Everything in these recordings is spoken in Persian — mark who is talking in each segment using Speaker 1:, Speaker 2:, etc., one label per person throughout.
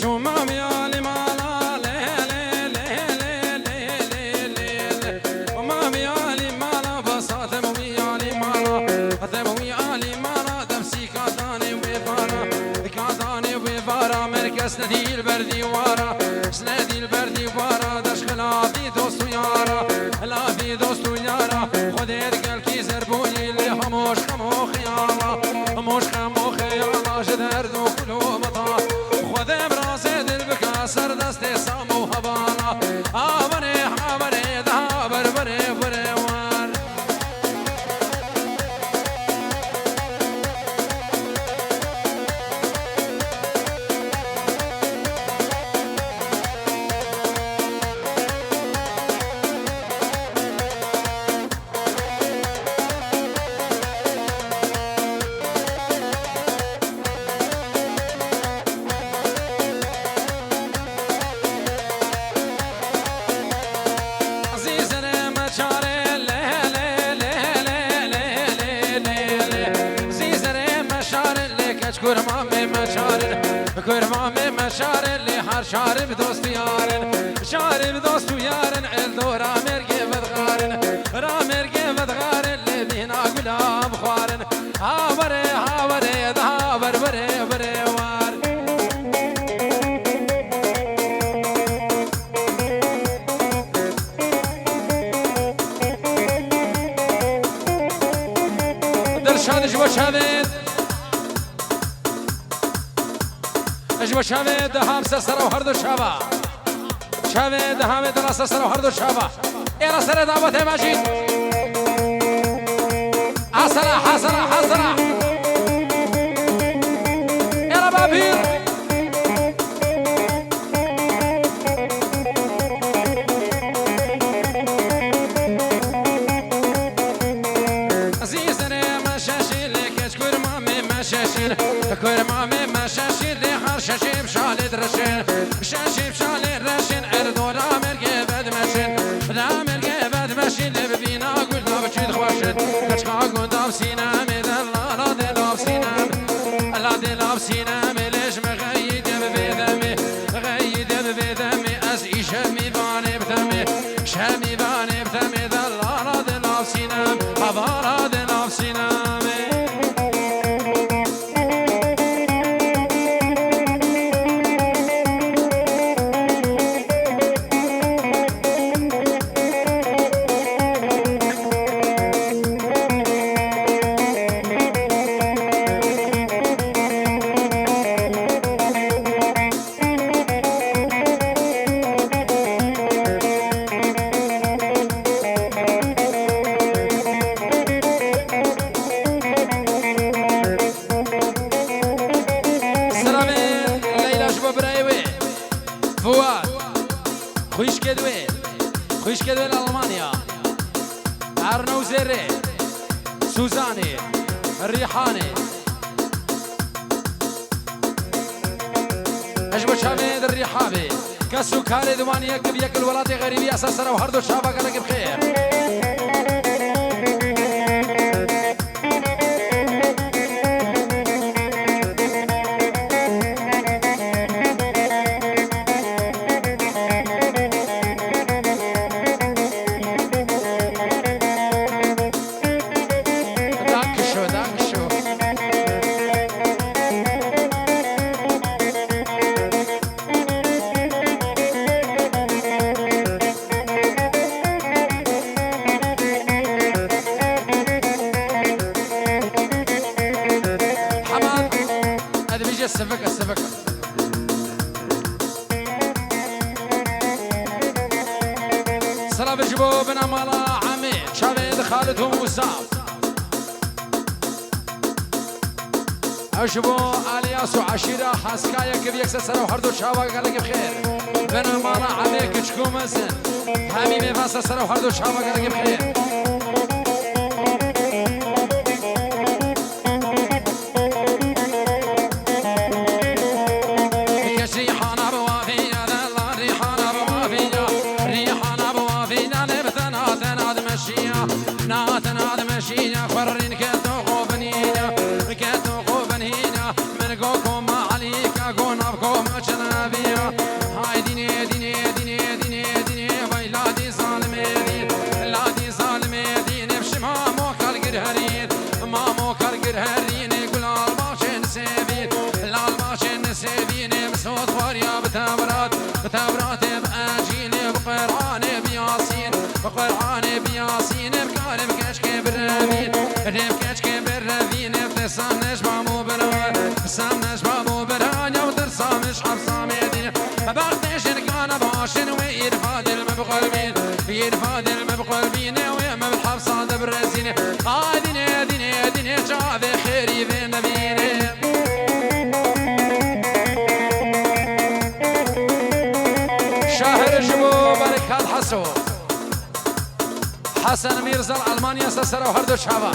Speaker 1: شوما ميالي مالا ليلي ليلي ليلي ليلي وما ميالي مالا بساطة ميالي مالا أتم ميالي مالا دمسي كاتاني وفارا مركز ندي البردي وارا سندي البردي وارا دشخلا في دوستو يارا لا في دوستو يارا خديت قال كي زربوني اللي خموش خمو خيالا خموش خمو خيالا جدردو كلو مطا خذ براسي دل بكاسر دستي سامو هبالا آبري حابري دهابر بري بري وار كرمامي مشار اللي حار شارب دوست يارن شارب دوست يارن عندو رامر قبض غارن رامر قبض غارن اللي بينا قلاب خوارن هاوري هاوري دهابر بري بري وار درشان جوا شابت اجوا شاوه دهام سر و هر دو شابه شاوه دهام دراس سر و هر دو شابه ایرا سر دعوت ماجید حسنا حسنا حسنا ایرا بابیر عزیزنه مشاشی لکش کرمامه مشاشی کرمامه مشاشی شاشيب شالي درشين شاشيب شالي درشين اردو رامر قبد مشين رامر قبد مشين لببينا قلنا بشيد خواشن كشقا قندام سينام لا دلاب سينام لا دلاب سينام ليش مغيد ببيدمي غيد ببيدمي أزئي شمي باني بتمي شمي باني بتمي لا دلاب سينام هبارا دلاب سينامي خوش کدوی لالمانیا ارنو زره سوزاني ریحانه اجبو شامد الريحابي كسو كالي دواني يكب يكل ولاتي غريبي اساسا وهردو شابا قالك بخير السفكة سلام جبو بنا مالا عمي شاويد خالد وموساف أجبو آلياس وعشيرة حاسكايا كيف يكسر سلام هردو شاوا قالك بخير بنا مالا عمي كشكو مزن حميمي فاسا سلام هردو شاوا قالك بخير ناد مشينا خرين كتو خوبنينا من قوكم عليك أقول أبكم أجنبي صوت واريا بتورات بتورات بأنجيل بقرآن بياسين بقرآن بياسين بكارم كشك بالربين ريب كشك بالربين بتسام نجمع مو بران بتسام نجمع مو بران يو درسام شحب سامدين بختش القانا باشن ويرفاد المبقلبين يرفاد المبقلبين ويم بالحبصة دبرزين آدين دين دين جاب خيري في نبيني شهر جبو بركات حسو حسن ميرزا ألمانيا سسرا وهردو شعبا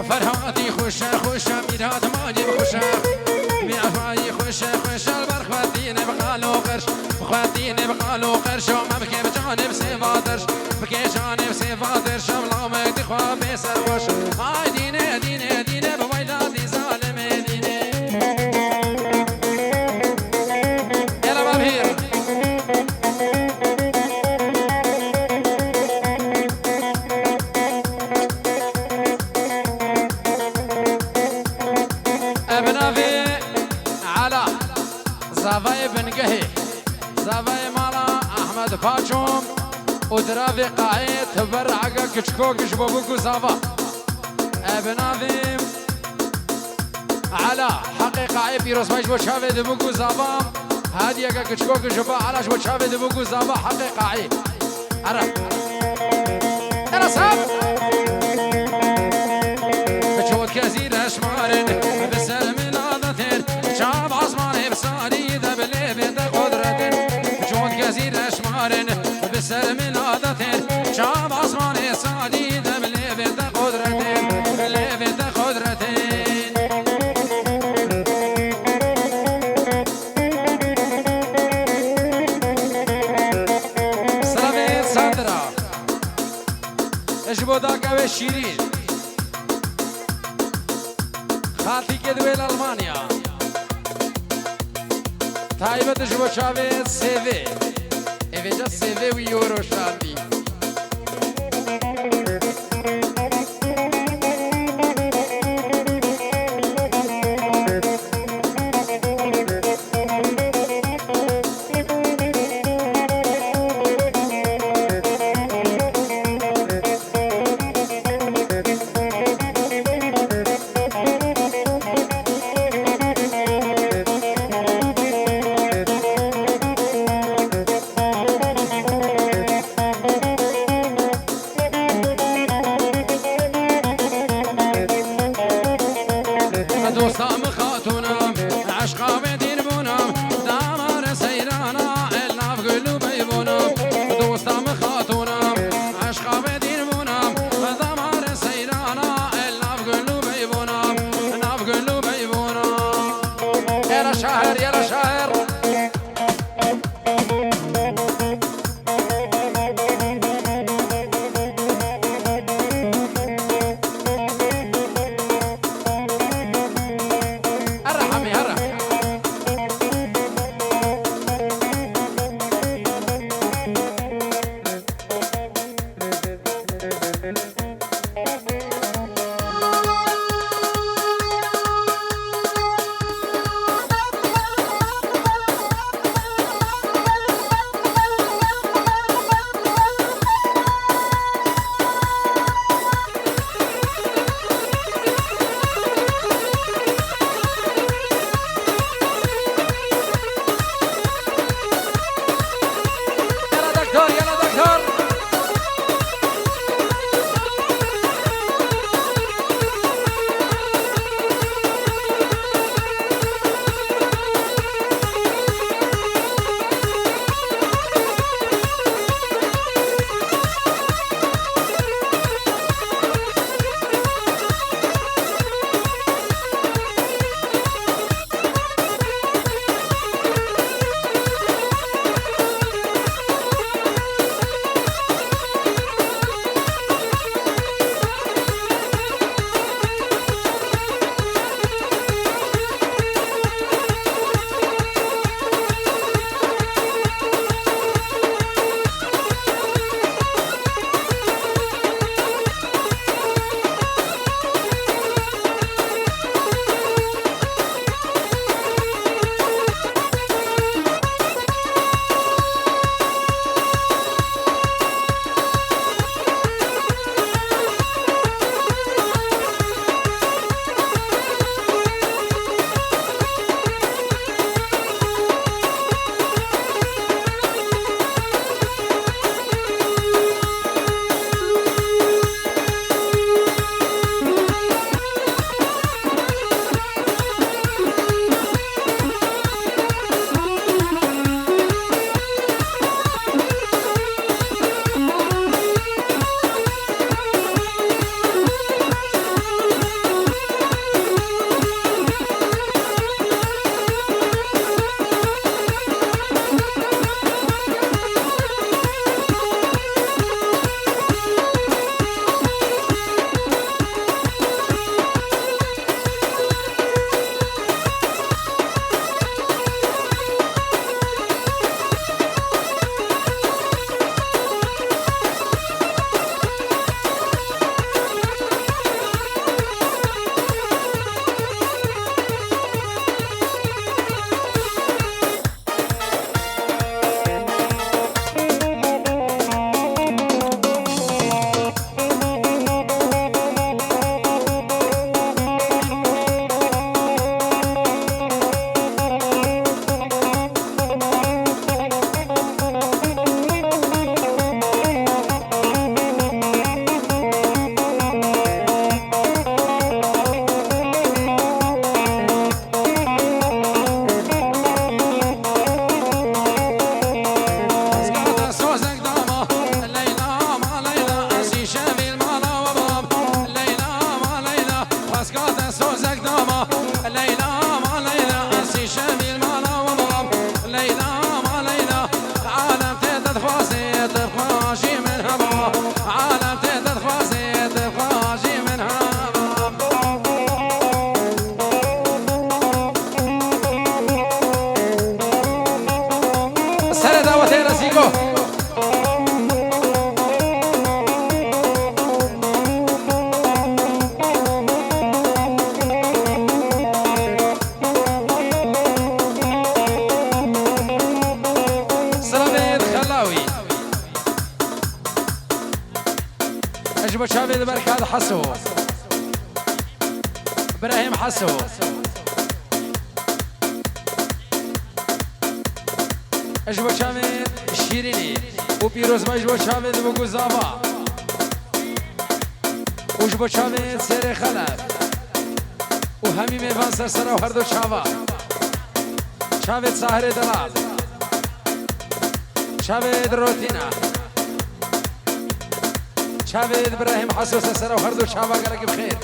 Speaker 1: فرهاتي خوشة خوشة ميرات ماجي بخوشة ميعفاي خوشة خوشة البرخواتين بقالو قرش بخواتين بقالو قرش وما بكي بجانب سيفادرش بكي جانب سيفادرش ولا مجدي خواب بيسر خوش آي ديني ديني ديني بويلاتي ظالم ديني يلا بابهير ابنافي على زافاي بن قهي زافاي مالا احمد باشوم ودرافي قاعد تبر عقا كشكوك شبابوكو زافا ابنافي على حقيقة عيب يروس مايش بوشافي دبوكو زافا هادي عقا كشكوك شبا علاش بوشافي دبوكو زافا حقيقة عيب عرف يلا صاحب بجود كثير اشمارن بسلم العادتين شعب عصماني بسالي دبلي بيد قدرتين بجود كثير اشمارن بسلم العادتين شعب عصماني سالي دبلي بيد قدرتين بلي بيد قدرتين سلامي ساندرا اجبو داكا شيرين خاطی که دویل آلمانیا تایبت جبو چاوه سیوه اویجا سیوه و یورو شاندی سر دعوت رسیگو اجبو شاوید برکات حسو ابراهیم حسو اجبو شاوید شیرینی و پیروز با اجبو شاوید و گزاوا اجبو شاوید سر خلف و همی میوان سرسرا و هر دو چاوا شاوید ساهر دلال شاوید روتینا شاوید ابراهیم حسوس سر و هر دو چاوا گرگ بخیر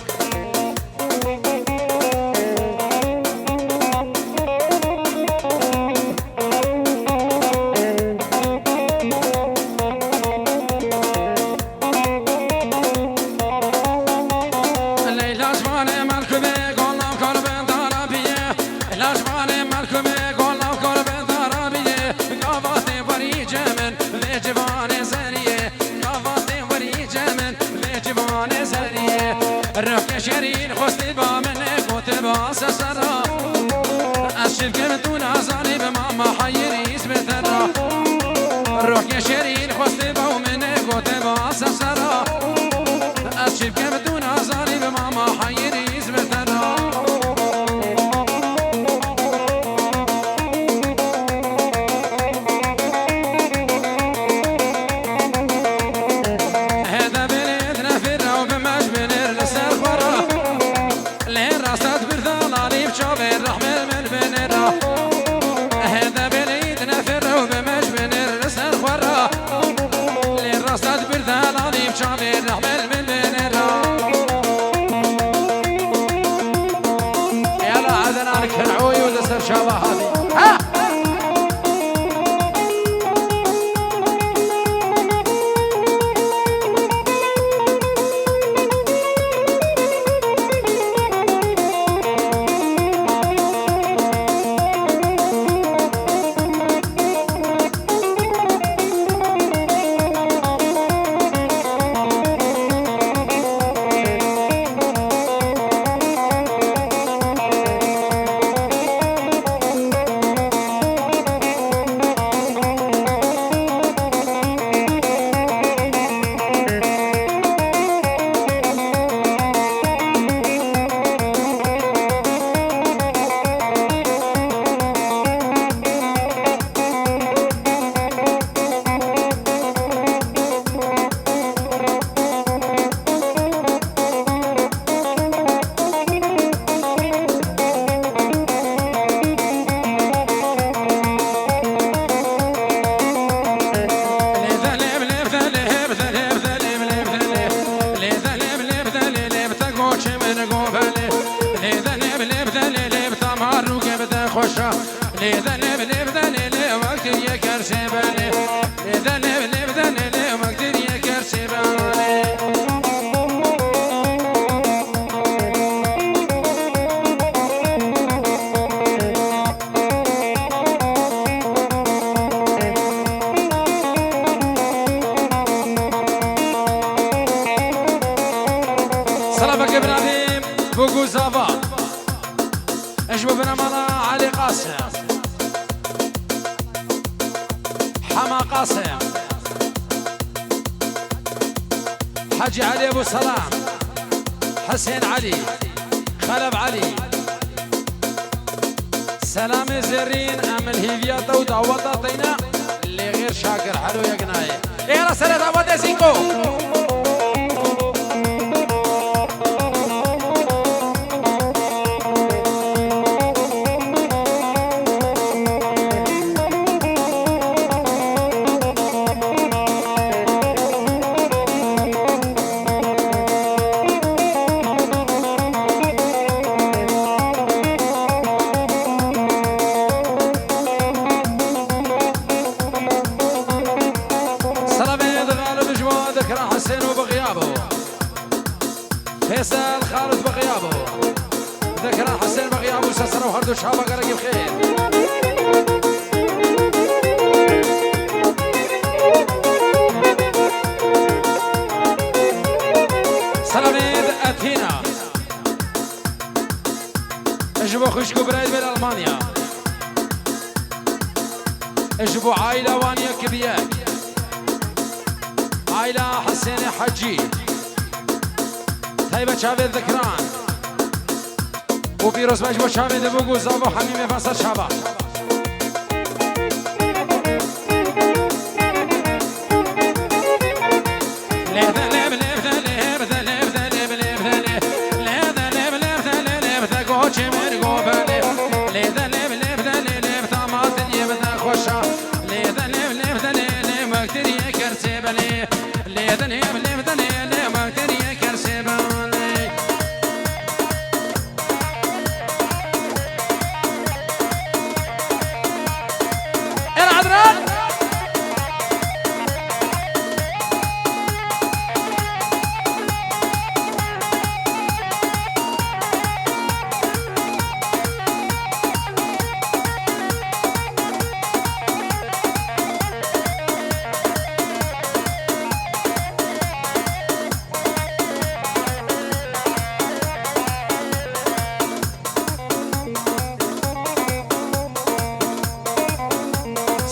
Speaker 1: الرفق شرين خستي بامنك وتباس سرا الشرك بدون عزاني بماما حيري اسم ترى الرفق شرين خستي بامنك وتباس سرا الشرك بدون عزاني بماما حيري اسم ترى اجبو بن مالا علي قاسم حما قاسم حجي علي ابو سلام حسين علي خلب علي سلام زرين ام الهيفيات ودعوة طينا اللي غير شاكر حلو يا قناية يا رسالة دعوة زينكو فيصل خالد بغيابه ذكرى حسين بغيابه سسرة وهردو شعبه قرق بخير ألمانيا اجبوا عائلة وانيا كبياك عائلة حسين حجي طيبة شافي ذكران وفيروس مجبو شافي دبوغو زابو حميمي فاسر شابا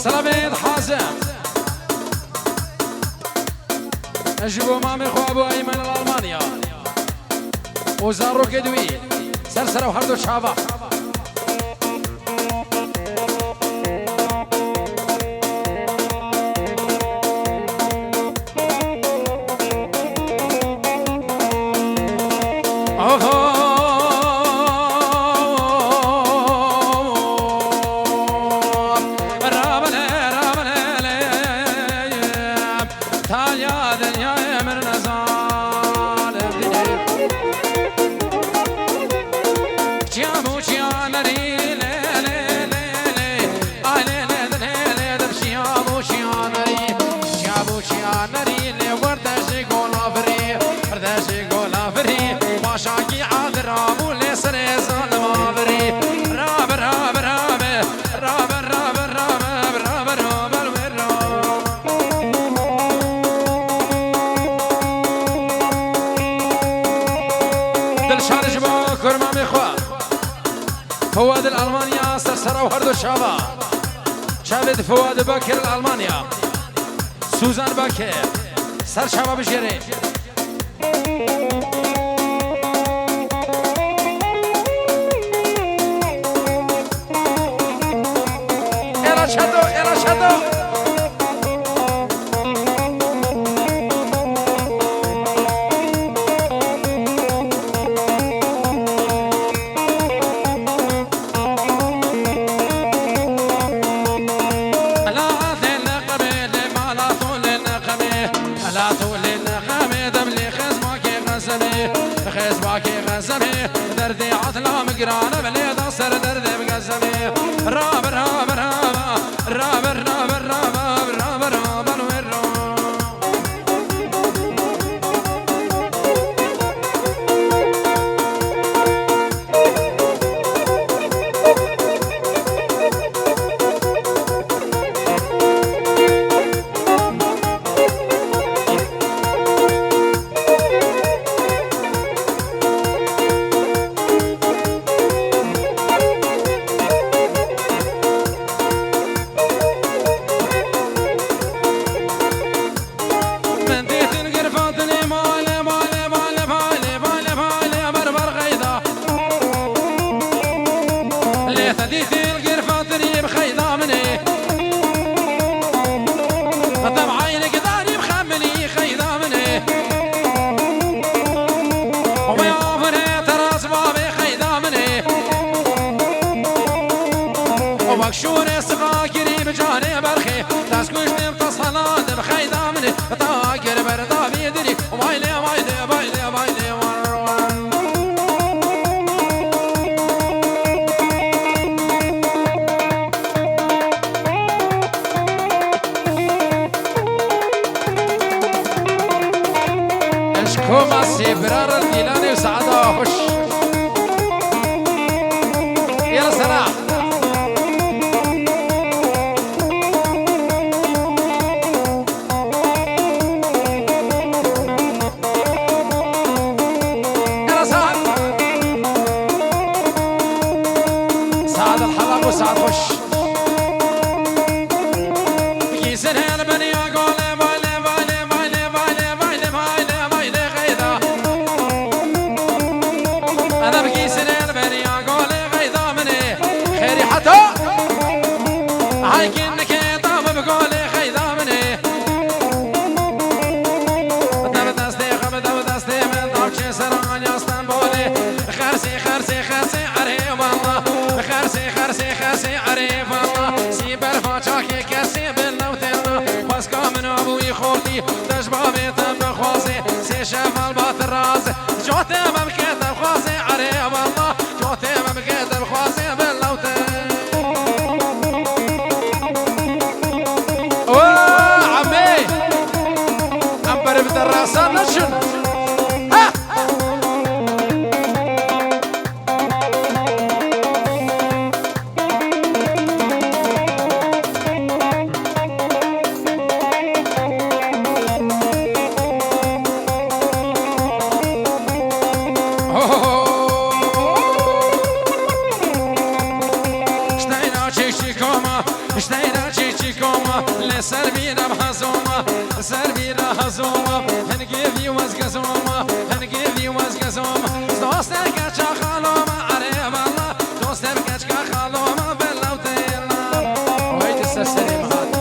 Speaker 1: سلاميد حازم اجبو مامي خو ابو ايمن الالمانيا وزارو كدوي سرسره وحردو شابه فواد الألمانيا سرسرة وهردو شابا شابد فواد باكر الألمانيا سوزان باكر سر شابا بجري إلا شدو إلا شدو دردي عطلا مقرانة بليد أصر دردي بقزمي راب راب راب راب راب راب راب راب الورو شوري صغاكري بجاني برخي تسكوشني بتصحلات بخيدا مني طاقر بردا بيدري ومايلي مايلي مايلي مايلي اشكو ماسي برار الديلاني وسعادة خوش يلا سلام بقيسن البنيا قولي بايلي بايلي بايلي بايلي بايلي بايلي بايلي غيدا أنا بقيسن البنيا قولي غيدا مني خيري حتى هاي كنك طاب بقولي غيدا مني بدستي خبدا بدستي من طابشي سران يا اسطنبولي خرسي خرسي خرسي عريب الله خرسي خرسي خرسي عريب الله سيب الفاچاكي كسي بالنوتينا بس كامن ابوي خورتي تشبابي تبخوازي سي شفال بات الراز جوتي ممكن تبخوازي عريب الله جوتي ممكن تبخوازي بالنوتين اوه عمي عمبر بدراسة نشن سربينا بحزومة سربينا حزومة هنجيبي وزقزومة هنجيبي وزقزومة دوستك خالومة عريب الله دوستك خالومة باللوتينا ويت السلسلة مهات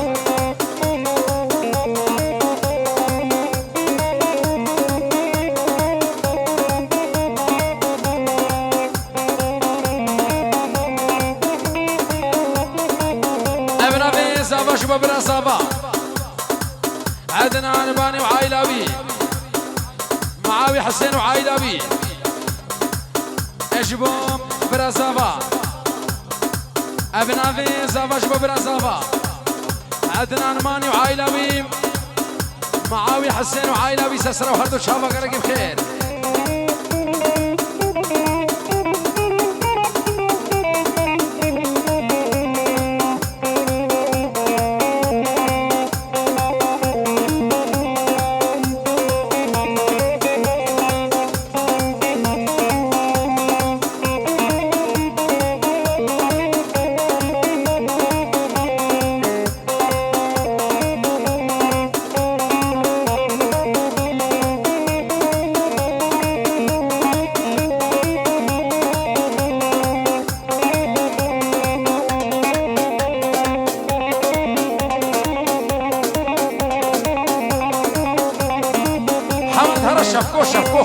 Speaker 1: ابن ابي صبا شباب بن صبا عدنان باني وعايلابي معاوي حسين وعايلابي اجبوم برزافا ابن ابي صبا شباب برزافا عدنان باني وعايلابي معاوي حسين وعايلابي سسرة وهردو شافا قرقي بخير شفكو شفكو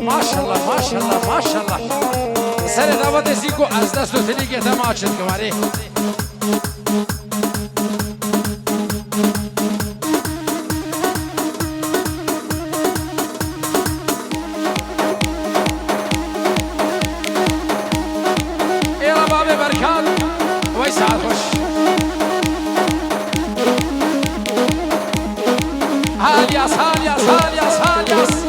Speaker 1: ما شاء الله ما شاء الله ما شاء الله سر دعوت زيكو از دست و تلیگه تماچت کماری ساعات خوش هالياس هالياس هالياس هالياس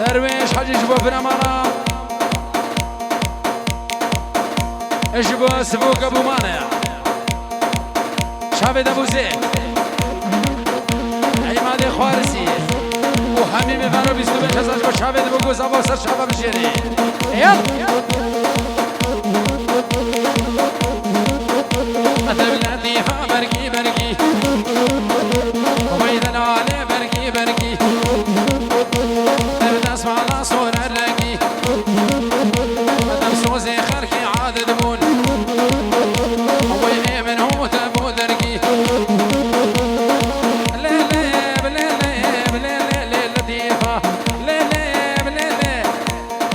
Speaker 1: درويش حجي جبو برمانا اجبو سبوك ابو مانع شابد ابو زيد عماد خوارسي وحميم فانو بيستو بن حزاج با شابد ابو گوز ابو سر شابا بشيري يلا مثل لطيفة برقي برقي وبيدنا علي برقي برقي تبدا اسمع لا صور الرقي مدام سوزي خركي عادد بون وبيني من هو تبو درقي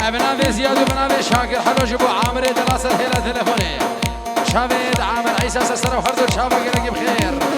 Speaker 1: ابنا زياد وبنا شاكر حلو جبو عامر دراسة هلا تلفوني شافد عامر عيسى سسر وخرزو شافا قلقي بخير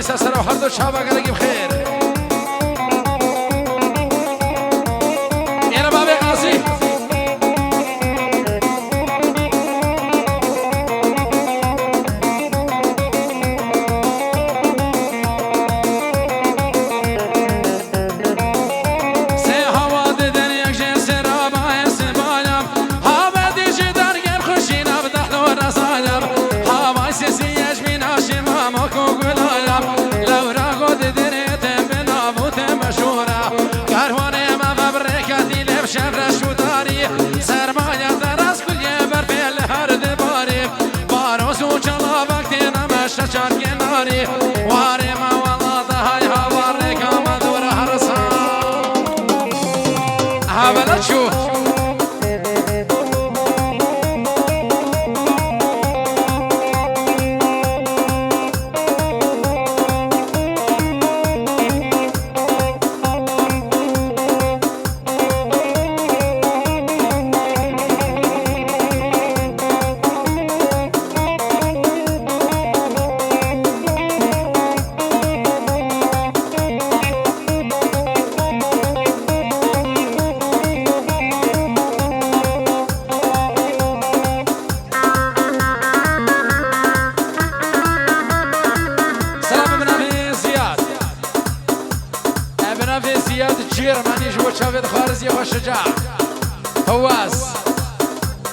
Speaker 2: سسر وحرد شابا قلقي بخير يا بابي قاسي واري ما والله ضهاي هواري كما دور هرسان هبلا تشوف زياد الجيرماني جوا شافيد خوارزية وشجاع فواز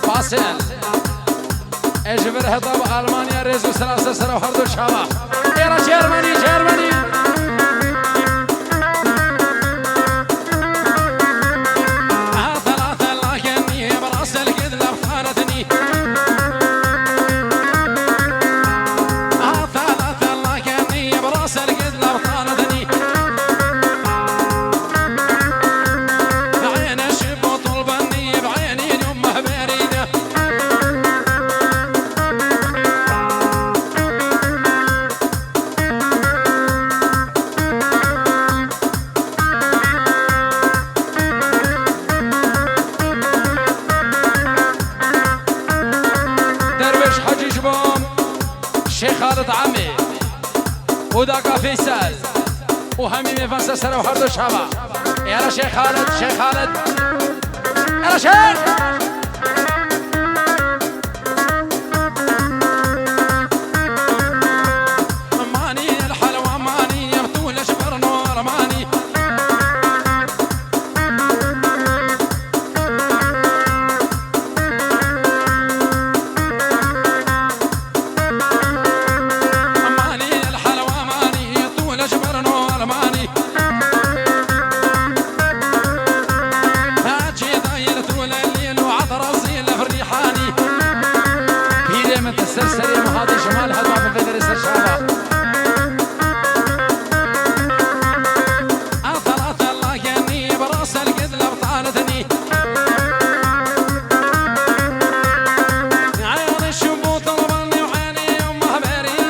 Speaker 2: فاصل اجبر هضب ألمانيا ريزو سلاسة سرو هردو شابا إيرا جيرماني جيرماني ثلاثة لكني براس الكذ لبطانتني ثلاثة لكني براس الكذ لبطانتني بعين الشب وطلبني بعيني يمه بريده شيخ خالد عمي وداقا فيصل وهمي مفنسة سنة وحردو شابا يا شيخ خالد شيخ خالد يا شيخ ماني الحلوة ماني يبطول اشبر نور ماني السرسري مهاضي شمال هدوء في الفدرس الشعبة ثلاثة الله يني براس القد لبطانتني عيون الشبو طلبني وعيني يمه بري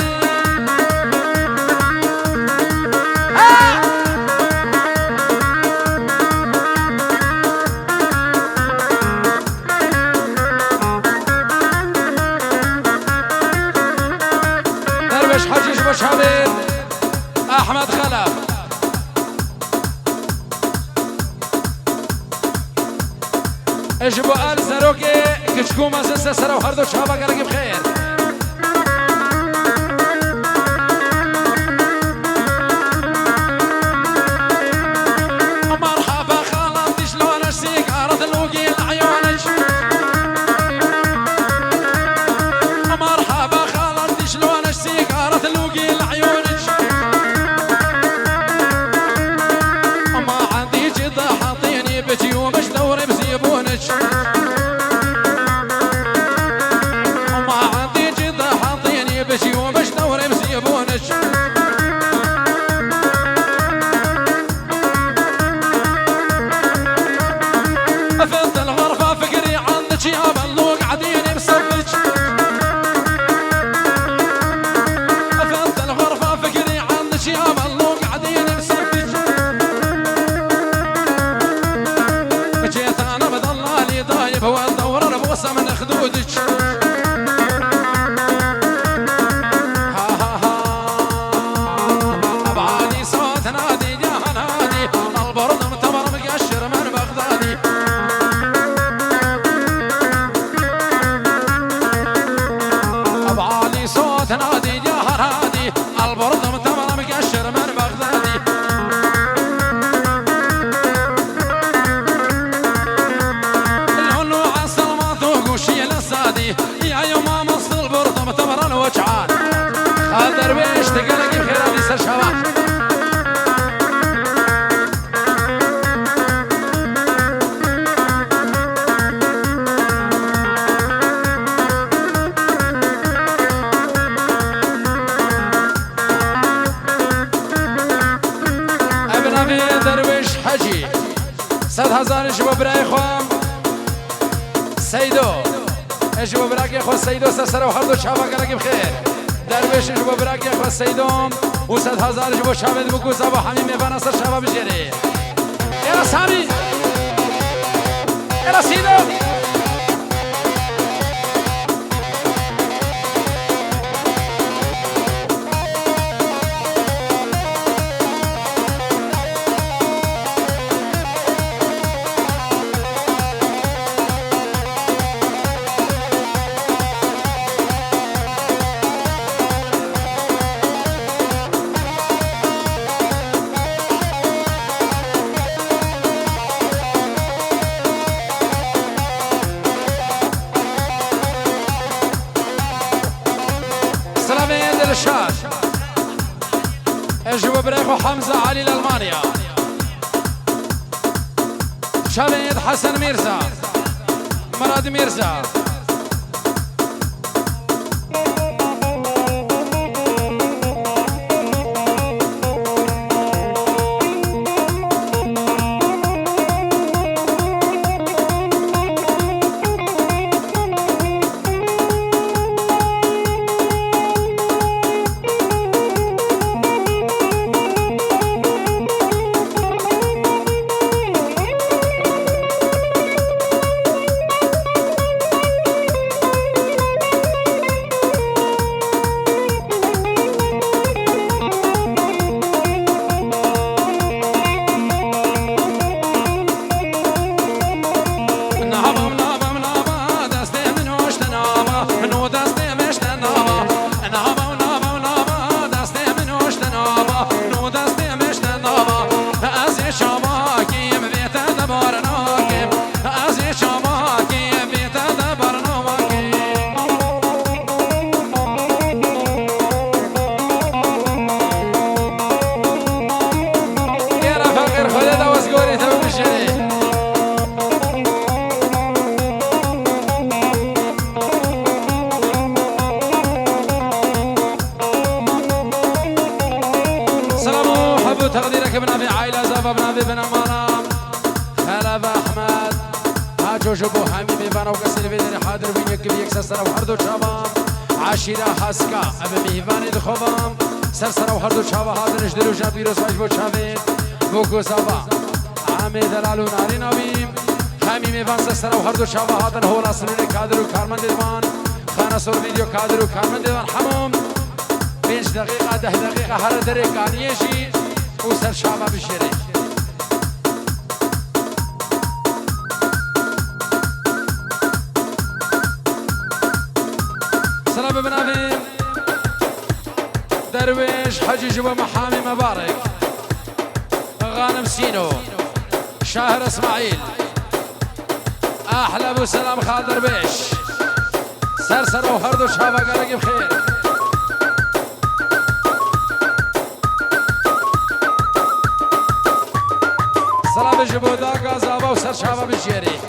Speaker 2: حجيج بشهادين أحمد خلف اجبو آل زروكي كشكو مزسة سرو هردو شابا قرق بخير مرحبا خالتي شلونش سيجارة الوقي لعيونش مرحبا خالتي شلونش سيجارة الوقي لعيونش ما عندي جد حاطيني بجيوبش دوري بزيبونش ما عندي جد حاطيني بجيوبش دوري بزيبونش فض الغرفة فكري عندك يا بلوق عديني بسبج فض الغرفة فكري عندك يا بلوق عديني بسبج جيت انا بضلالي ضايب والدور انا بوسع من خدودك ابعالي صوت نادي يا هنادي البرد متمر مقشر من بغدادي ابعالي صوت نادي يا هنادي البرد متمر مقشر من بغدادي يا يوم مص البرد متمر الوجعان خاطر بيش تقلق بخير هذه سر شباب ابن ابي درويش حجي 100,000 شباب براي خوام سيدو اجوا براك يا اخو سيدو سسر وحردو شابا قلق بخير درويش اجوا براك يا اخو سيدوم و100,000 اجوا شابا بقوز ابو حميم يبانا سر شابا بجري يلا سامي يلا سيدو اجبو بريخو حمزة علي لألمانيا شبيد حسن ميرزا مراد ميرزا تقديرك بنافي عائلة زافا بنافي بن مرام خلف أحمد هاجوش أبو حميمي بنا وقصير بيدري حاضر وينك بيك سسر وحردو شابام عشيرة حسكا أبي ميفاني دخوام سرسر وحردو شابا حاضر نجدلو شابيرو سواج بو شابين بوكو سابا عامي دلالو ناري نبيم حميمي فان سرسر وحردو شابا حاضر هولا سنوني كادرو كارمن دلوان خانة سور فيديو كادرو كارمن دلوان حموم 5 دقيقة 10 دقيقة هر دري كانيشي وسر شعبه بشيري سلام بنافي درويش حجي جوا محامي مبارك غانم سينو شاهر اسماعيل احلى ابو سلام خالد درويش سرسر وهردو شعبه قالك بخير سلام جبودا غازابا وسر شعبه بشيري